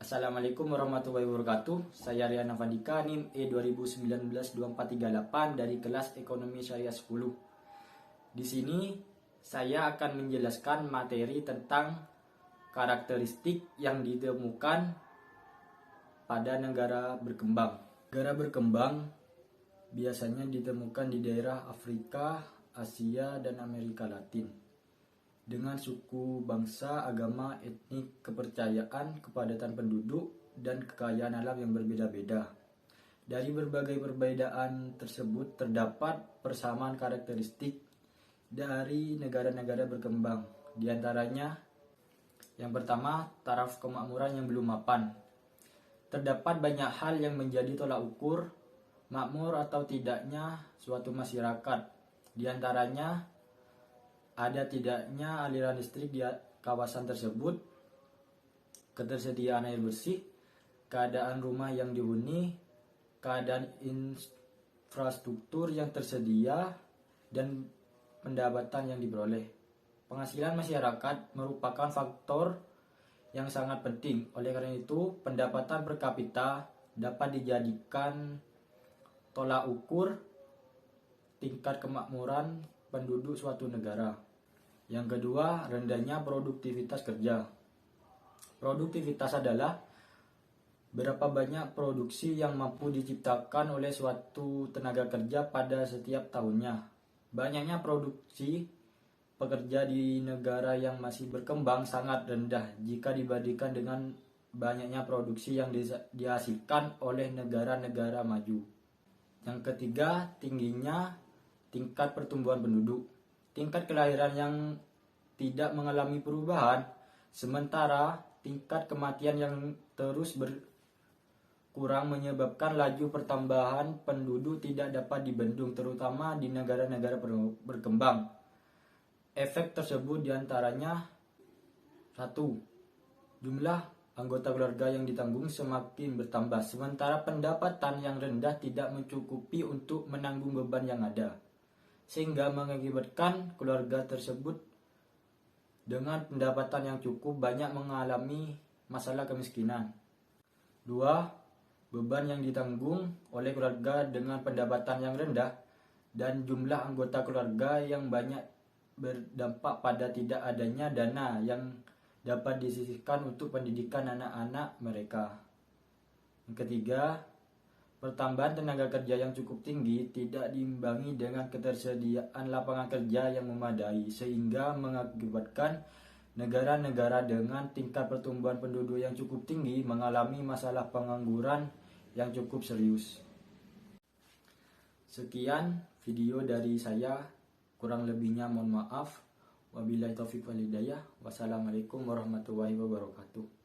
Assalamualaikum warahmatullahi wabarakatuh. Saya Riana Fandika, NIM E2019-2438 dari kelas Ekonomi Syariah 10. Di sini saya akan menjelaskan materi tentang karakteristik yang ditemukan pada negara berkembang. Negara berkembang biasanya ditemukan di daerah Afrika, Asia, dan Amerika Latin. Dengan suku, bangsa, agama, etnik, kepercayaan, kepadatan penduduk, dan kekayaan alam yang berbeda-beda. Dari berbagai perbedaan tersebut terdapat persamaan karakteristik dari negara-negara berkembang. Di antaranya, yang pertama, taraf kemakmuran yang belum mapan. Terdapat banyak hal yang menjadi tolak ukur makmur atau tidaknya suatu masyarakat. Di antaranya, ada tidaknya aliran listrik di kawasan tersebut, ketersediaan air bersih, keadaan rumah yang dihuni, keadaan infrastruktur yang tersedia, dan pendapatan yang diperoleh. Penghasilan masyarakat merupakan faktor yang sangat penting. Oleh karena itu, pendapatan per kapita dapat dijadikan tolak ukur tingkat kemakmuran penduduk suatu negara. Yang kedua, rendahnya produktivitas kerja. Produktivitas adalah berapa banyak produksi yang mampu diciptakan oleh suatu tenaga kerja pada setiap tahunnya. Banyaknya produksi pekerja di negara yang masih berkembang sangat rendah jika dibandingkan dengan banyaknya produksi yang dihasilkan oleh negara-negara maju. Yang ketiga, tingginya tingkat pertumbuhan penduduk. Tingkat kelahiran yang tidak mengalami perubahan, sementara tingkat kematian yang terus berkurang menyebabkan laju pertambahan penduduk tidak dapat dibendung, terutama di negara-negara berkembang. Efek tersebut diantaranya: 1. Jumlah anggota keluarga yang ditanggung semakin bertambah, sementara pendapatan yang rendah tidak mencukupi untuk menanggung beban yang ada, sehingga mengakibatkan keluarga tersebut dengan pendapatan yang cukup banyak mengalami masalah kemiskinan. 2. Beban yang ditanggung oleh keluarga dengan pendapatan yang rendah dan jumlah anggota keluarga yang banyak berdampak pada tidak adanya dana yang dapat disisihkan untuk pendidikan anak-anak mereka. Yang ketiga, pertambahan tenaga kerja yang cukup tinggi tidak diimbangi dengan ketersediaan lapangan kerja yang memadai, sehingga mengakibatkan negara-negara dengan tingkat pertumbuhan penduduk yang cukup tinggi mengalami masalah pengangguran yang cukup serius. Sekian video dari saya, kurang lebihnya mohon maaf. Wabillahi taufiq wal hidayah. Wassalamualaikum warahmatullahi wabarakatuh.